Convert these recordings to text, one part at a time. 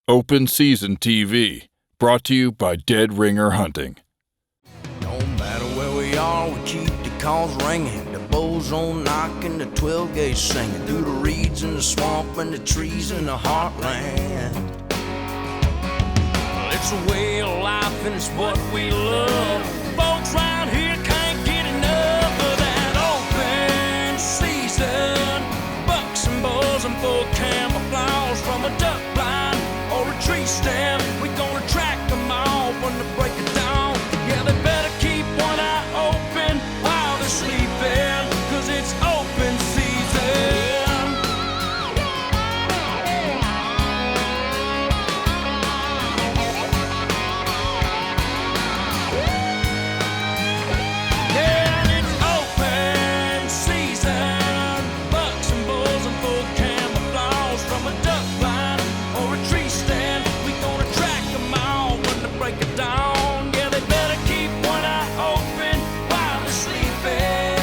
Open Season TV, brought to you by Dead Ringer Hunting. No matter where we are, we keep the calls ringing, the bulls on knocking, the 12 gauge singing through the reeds and the swamp and the trees in the heartland. Well, it's a way of life and it's what we love. Folks round here can't get enough of that open season. Bucks and bulls and full camouflage from a duck blind or a tree stand. We gonna track them all when the break of dawn. Yeah, they better keep one eye open while they're sleeping, 'cause it's open season. Yeah, and it's open season. Bucks and bulls and full camouflage from a duck blind or a tree stand. We gonna track them all when the break of dawn. Yeah, they better keep one eye open while they're sleeping.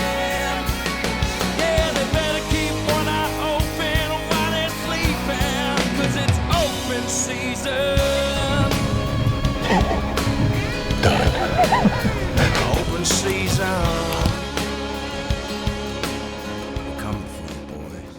Yeah, they better keep one eye open while they're sleeping, 'cause it's open season. Open season. We're coming for you, boys.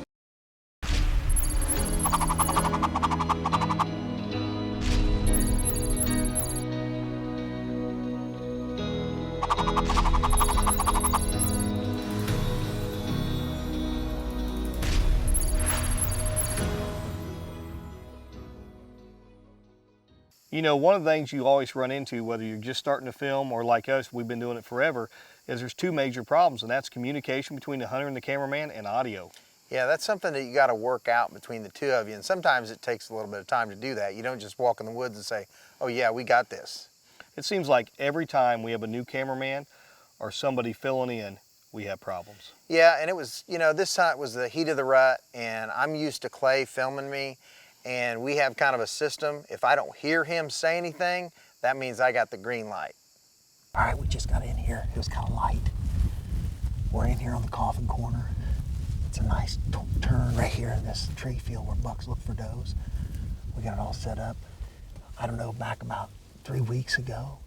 You know, one of the things you always run into, whether you're just starting to film or like us, we've been doing it forever, is there's two major problems, and that's communication between the hunter and the cameraman and audio. Yeah, that's something that you got to work out between the two of you, and sometimes it takes a little bit of time to do that. You don't just walk in the woods and say, oh yeah, we got this. It seems like every time we have a new cameraman or somebody filling in, we have problems. Yeah, and it was, you know, this time it was the heat of the rut, and I'm used to Clay filming me, and we have kind of a system. If I don't hear him say anything, that means I got the green light. All right, we just got in here. It was kind of light. We're in here on the coffin corner. It's a nice turn right here in this tree field where bucks look for does. We got it all set up. I don't know, back about 3 weeks ago,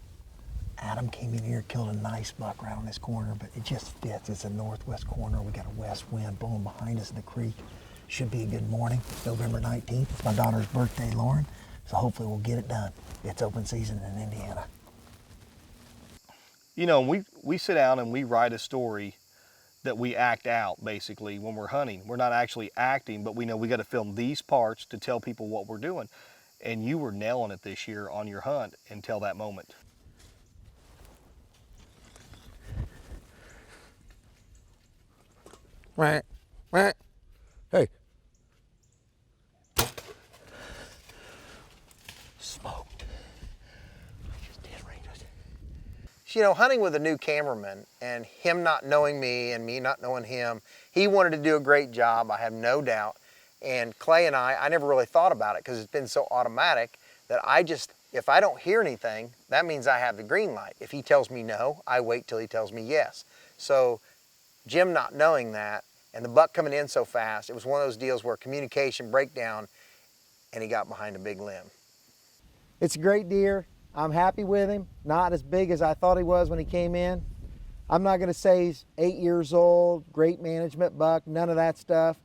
Adam came in here, killed a nice buck right on this corner, but it just fits. It's a northwest corner. We got a west wind blowing behind us in the creek. Should be a good morning. It's November 19th. It's my daughter's birthday, Lauren. So hopefully we'll get it done. It's open season in Indiana. You know, we sit down and we write a story that we act out, basically, when we're hunting. We're not actually acting, but we know we got to film these parts to tell people what we're doing. And you were nailing it this year on your hunt until that moment. Right. Hey. Smoked. I just did right. You know, hunting with a new cameraman and him not knowing me and me not knowing him, he wanted to do a great job, I have no doubt. And Clay and I never really thought about it because it's been so automatic that if I don't hear anything, that means I have the green light. If he tells me no, I wait till he tells me yes. So Jim not knowing that and the buck coming in so fast, it was one of those deals where communication breakdown and he got behind a big limb. It's a great deer. I'm happy with him. Not as big as I thought he was when he came in. I'm not gonna say he's 8 years old, great management buck, none of that stuff.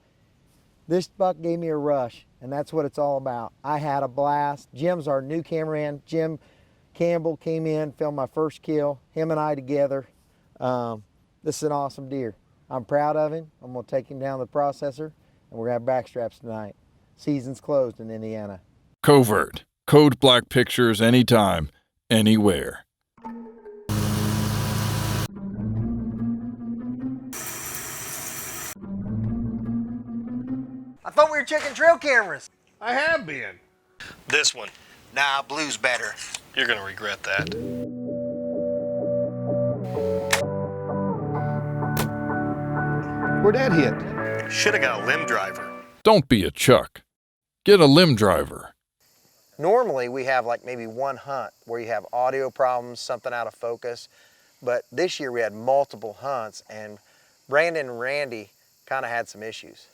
This buck gave me a rush, and that's what it's all about. I had a blast. Jim's our new cameraman. Jim Campbell came in, filmed my first kill, him and I together. This is an awesome deer. I'm proud of him. I'm gonna take him down to the processor, and we're gonna have backstraps tonight. Season's closed in Indiana. Covert. Code black pictures anytime, anywhere. I thought we were checking trail cameras. I have been. This one, Nah, blue's better. you're gonna regret that. Where'd that hit? Should have got a limb driver. Don't be a Chuck. Get a limb driver. Normally we have like maybe one hunt where you have audio problems, something out of focus, but this year we had multiple hunts and Brandon and Randy kind of had some issues.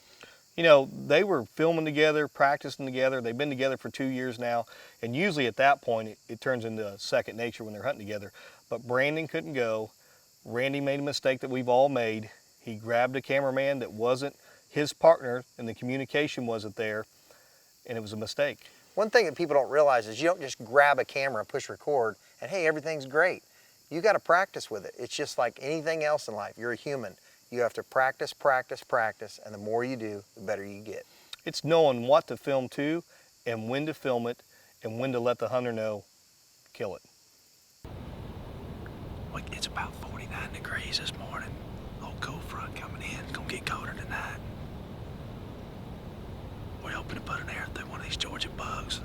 You know, they were filming together, practicing together. They've been together for 2 years now. And usually at that point, it turns into second nature when they're hunting together. But Brandon couldn't go. Randy made a mistake that we've all made. He grabbed a cameraman that wasn't his partner, and the communication wasn't there, and it was a mistake. One thing that people don't realize is you don't just grab a camera, push record, and hey, everything's great. You got to practice with it. It's just like anything else in life. You're a human. You have to practice, practice, practice, and the more you do, the better you get. It's knowing what to film to, and when to film it, and when to let the hunter know, kill it. It's about 49 degrees this morning. Old cold front coming in. It's gonna get colder tonight. We're hoping to put an arrow through one of these Georgia bugs.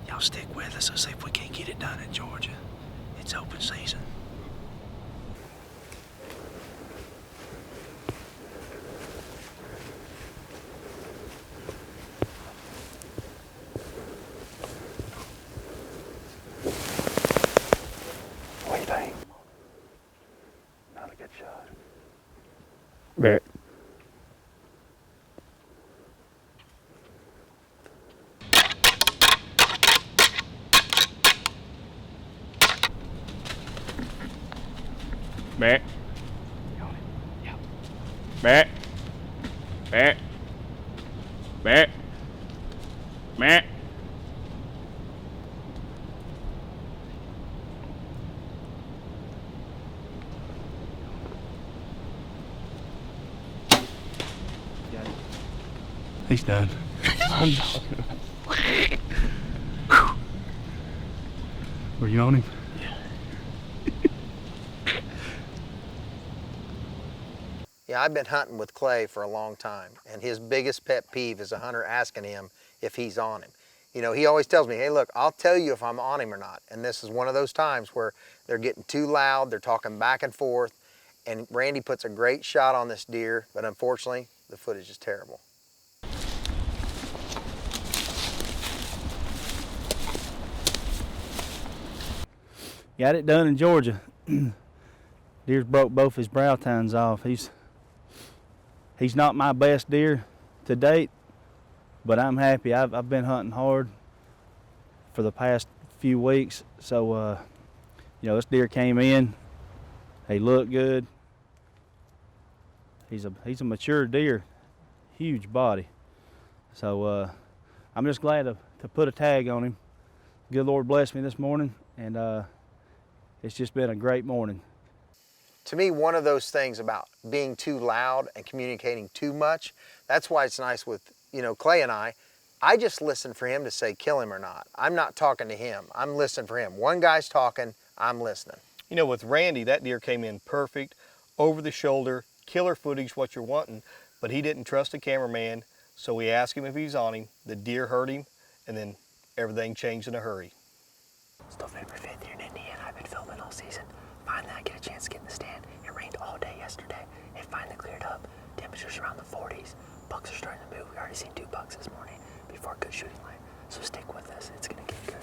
Y'all stick with us and see if we can't get it done in Georgia. It's open season. What do you think? Not a good shot. Right. Back. Back. Back. Back. Back. He's done. Were you on him? Yeah, I've been hunting with Clay for a long time, and his biggest pet peeve is a hunter asking him if he's on him. You know, he always tells me, hey, look, I'll tell you if I'm on him or not. And this is one of those times where they're getting too loud, they're talking back and forth, and Randy puts a great shot on this deer, but unfortunately, the footage is terrible. Got it done in Georgia. Deer's broke both his brow tines off. He's not my best deer to date, but I'm happy. I've been hunting hard for the past few weeks, so you know, this deer came in. He looked good. He's a mature deer, huge body. So I'm just glad to put a tag on him. Good Lord blessed me this morning, and it's just been a great morning. To me, one of those things about being too loud and communicating too much, that's why it's nice with, you know, Clay and I just listen for him to say kill him or not. I'm not talking to him, I'm listening for him. One guy's talking, I'm listening. You know, with Randy, that deer came in perfect, over the shoulder, killer footage, what you're wanting, but he didn't trust the cameraman, so we asked him if he's on him. The deer heard him, and then everything changed in a hurry. It's November 5th here in Indiana. I've been filming all season. Finally, I get a chance to get in the stand. It rained all day yesterday. It finally cleared up. Temperatures around the 40s. Bucks are starting to move. We already seen 2 bucks this morning before a good shooting line. So stick with us. It's going to get good.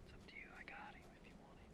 It's up to you. I got him if you want him.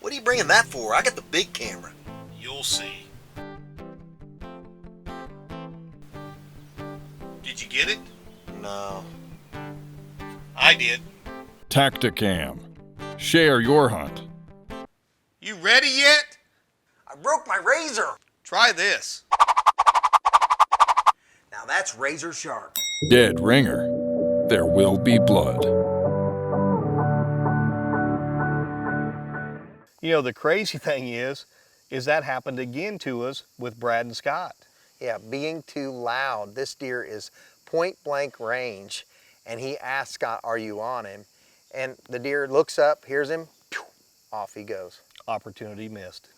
What are you bringing that for? I got the big camera. You'll see. Did you get it? No. I did. Tacticam. Share your hunt. You ready yet? I broke my razor. Try this. Now that's razor sharp. Dead ringer. There will be blood. You know, the crazy thing is that happened again to us with Brad and Scott. Yeah, being too loud. This deer is point blank range, and he asked Scott, "Are you on him?" And the deer looks up, hears him, pew, off he goes. Opportunity missed.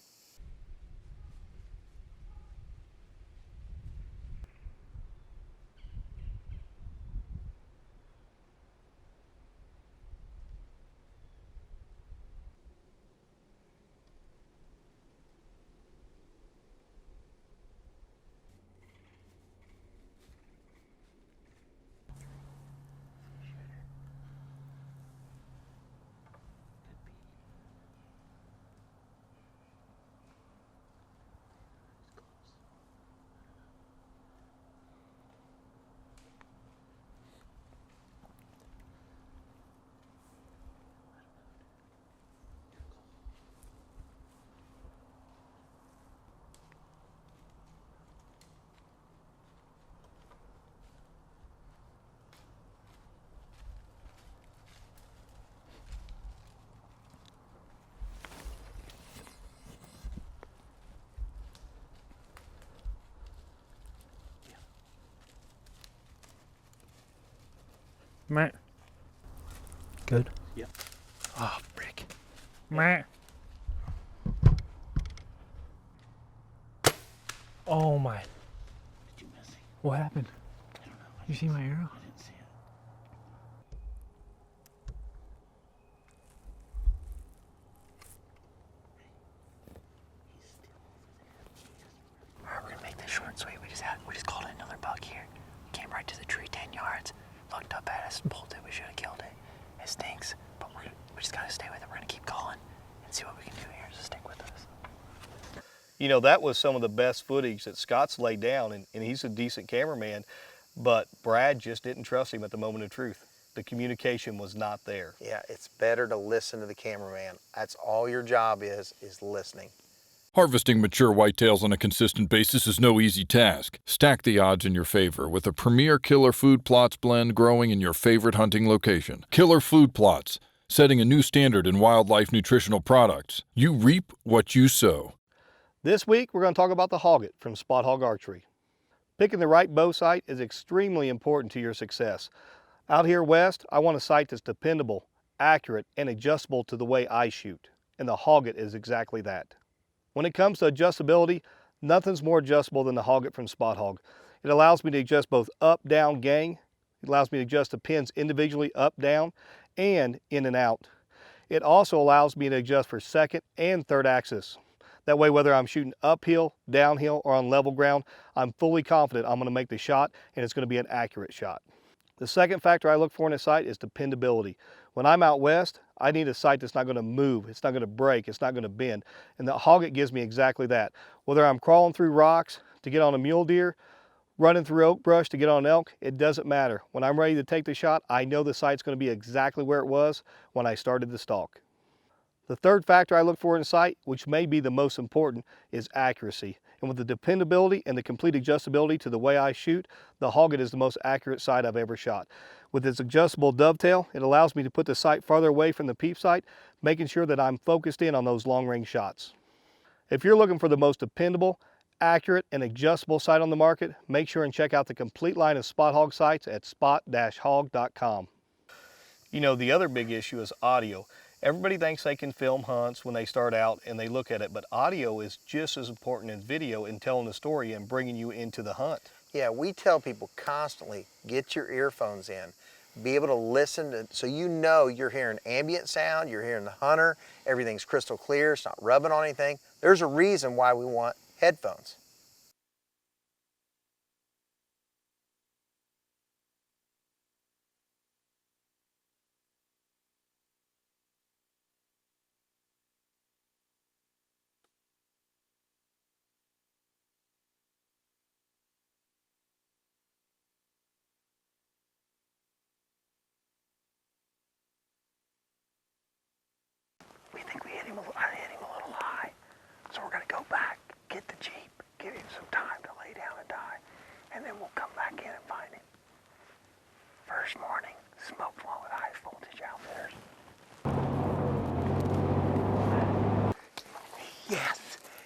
Meh. Good. Yep. Oh, frick. Meh. Oh my. Did you miss it? What happened? I don't know. You see my arrow? I didn't see it. Alright, we're gonna make this short and sweet. We just called another buck here. Came right to the tree 10 yards. Looked up at us, bolted. We should have killed it. It stinks, but we just gotta stay with it. We're gonna keep calling and see what we can do here. So stick with us. You know, that was some of the best footage that Scott's laid down, and he's a decent cameraman, but Brad just didn't trust him at the moment of truth. The communication was not there. Yeah, it's better to listen to the cameraman. That's all your job is listening. Harvesting mature whitetails on a consistent basis is no easy task. Stack the odds in your favor with a premier Killer Food Plots blend growing in your favorite hunting location. Killer Food Plots, setting a new standard in wildlife nutritional products. You reap what you sow. This week, we're going to talk about the Hogget from Spot Hog Archery. Picking the right bow sight is extremely important to your success. Out here west, I want a sight that's dependable, accurate, and adjustable to the way I shoot. And the Hogget is exactly that. When it comes to adjustability, nothing's more adjustable than the Hogget from Spot Hog. It allows me to adjust both up, down, gang. It allows me to adjust the pins individually up, down, and in and out. It also allows me to adjust for second and third axis. That way, whether I'm shooting uphill, downhill, or on level ground, I'm fully confident I'm going to make the shot and it's going to be an accurate shot. The second factor I look for in a sight is dependability. When I'm out west, I need a sight that's not going to move, it's not going to break, it's not going to bend. And the Hogget gives me exactly that. Whether I'm crawling through rocks to get on a mule deer, running through oak brush to get on an elk, it doesn't matter. When I'm ready to take the shot, I know the sight's going to be exactly where it was when I started the stalk. The third factor I look for in a sight, which may be the most important, is accuracy. And with the dependability and the complete adjustability to the way I shoot, the Hogget is the most accurate sight I've ever shot. With its adjustable dovetail, it allows me to put the sight farther away from the peep sight, making sure that I'm focused in on those long-range shots. If you're looking for the most dependable, accurate, and adjustable sight on the market, make sure and check out the complete line of Spot Hog sights at spot-hog.com. You know, the other big issue is audio. Everybody thinks they can film hunts when they start out and they look at it, but audio is just as important as video in telling the story and bringing you into the hunt. Yeah, we tell people constantly, get your earphones in. Be able to listen to, so you know you're hearing ambient sound, you're hearing the hunter, everything's crystal clear, it's not rubbing on anything. There's a reason why we want headphones.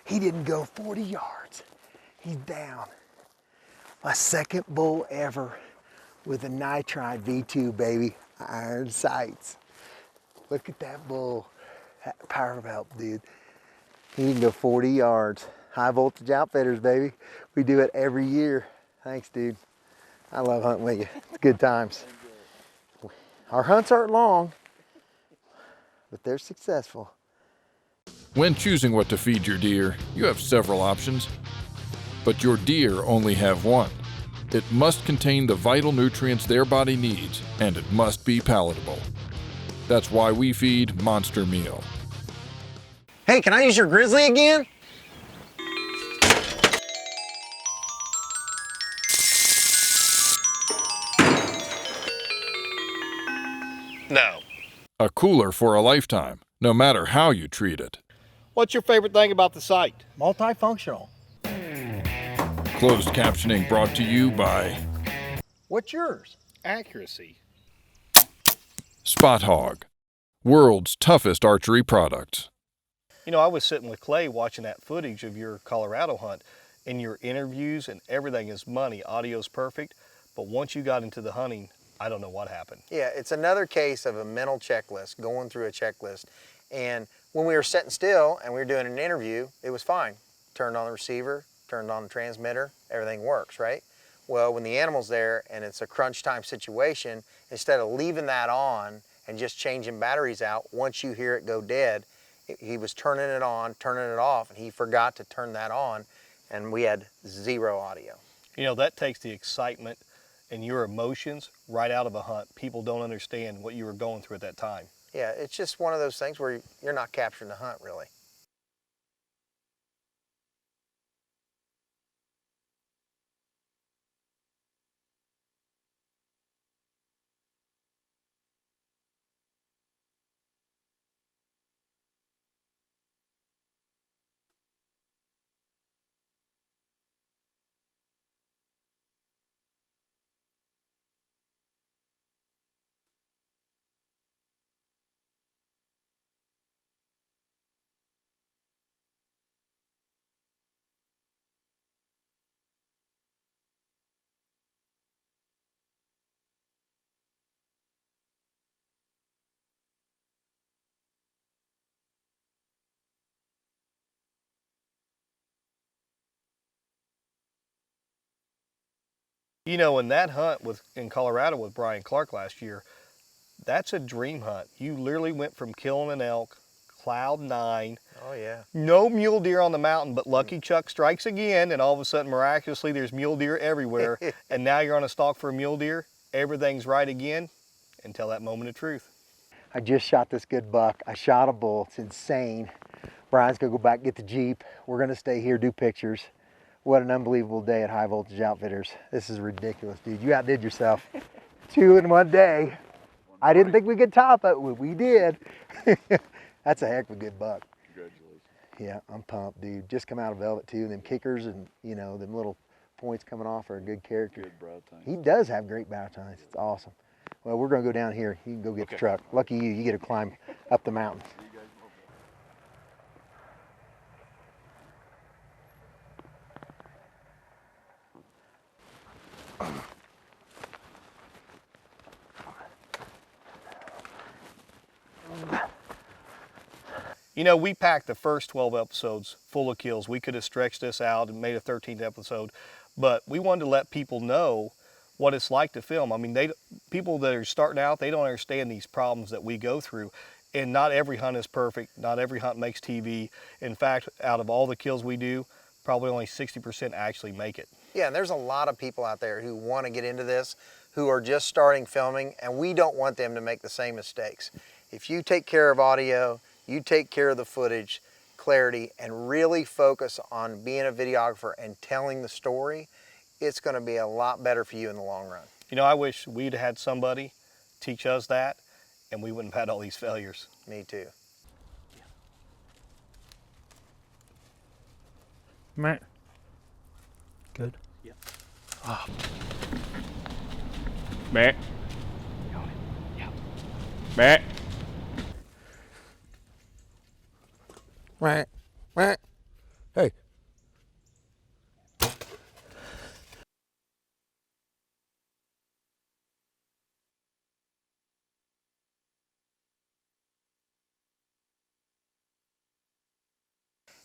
He didn't go 40 yards. He's down. My second bull ever with a nitride V2, baby. Iron sights. Look at that bull. That power belt, dude. He didn't go 40 yards. High Voltage Outfitters, baby. We do it every year. Thanks, dude. I love hunting with you. It's good times. Our hunts aren't long, but they're successful. When choosing what to feed your deer, you have several options, but your deer only have one. It must contain the vital nutrients their body needs, and it must be palatable. That's why we feed Monster Meal. Hey, can I use your grizzly again? No. A cooler for a lifetime, no matter how you treat it. What's your favorite thing about the site? Multifunctional. Closed captioning brought to you by What's yours? Accuracy. Spot Hog, world's toughest archery products. You know, I was sitting with Clay watching that footage of your Colorado hunt, and your interviews and everything is money. Audio's perfect, but once you got into the hunting, I don't know what happened. Yeah, it's another case of a mental checklist, going through a checklist. And when we were sitting still and we were doing an interview, it was fine. Turned on the receiver, turned on the transmitter, everything works, right? Well, when the animal's there and it's a crunch time situation, instead of leaving that on and just changing batteries out, once you hear it go dead, he was turning it on, turning it off, and he forgot to turn that on, and we had zero audio. You know, that takes the excitement and your emotions right out of a hunt. People don't understand what you were going through at that time. Yeah, it's just one of those things where you're not capturing the hunt, really. You know, in that hunt in Colorado with Brian Clark last year, that's a dream hunt. You literally went from killing an elk, cloud 9, Oh, yeah. no mule deer on the mountain, but Lucky Chuck strikes again, and all of a sudden, miraculously, there's mule deer everywhere. And now you're on a stalk for a mule deer. Everything's right again until that moment of truth. I just shot this good buck. I shot a bull. It's insane. Brian's gonna go back and get the Jeep. We're gonna stay here, do pictures. What an unbelievable day at High Voltage Outfitters. This is ridiculous, dude. You outdid yourself. 2 in one day. I didn't think we could top it. We did. That's a heck of a good buck. Congratulations. Yeah, I'm pumped, dude. Just come out of velvet too. Them kickers and, you know, them little points coming off are a good character. Good brow tine. He does have great bow tines. It's awesome. Well, we're gonna go down here. You can go get the truck. Lucky you, you get to climb up the mountain. You know, we packed the first 12 episodes full of kills. We could have stretched this out and made a 13th episode, but we wanted to let people know what it's like to film. I mean, people that are starting out, they don't understand these problems that we go through. And not every hunt is perfect. Not every hunt makes TV. In fact, out of all the kills we do, probably only 60% actually make it. Yeah, and there's a lot of people out there who want to get into this, who are just starting filming, and we don't want them to make the same mistakes. If you take care of audio, you take care of the footage, clarity, and really focus on being a videographer and telling the story, it's going to be a lot better for you in the long run. You know, I wish we'd had somebody teach us that, and we wouldn't have had all these failures. Me too. Matt. Good. Yeah. Oh. Matt. Matt. Right, right. Hey.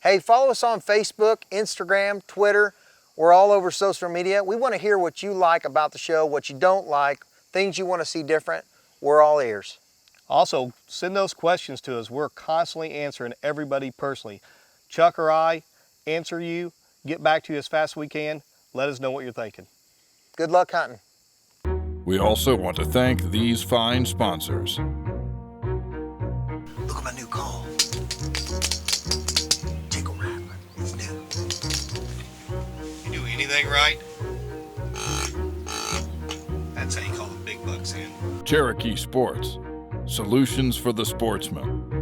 Hey, follow us on Facebook, Instagram, Twitter. We're all over social media. We want to hear what you like about the show, what you don't like, things you want to see different. We're all ears. Also, send those questions to us. We're constantly answering everybody personally. Chuck or I answer you, get back to you as fast as we can. Let us know what you're thinking. Good luck hunting. We also want to thank these fine sponsors. Look at my new call. Tickle Rattler. It's new. You do anything right? That's how you call the big bucks in. Cherokee Sports, solutions for the sportsman.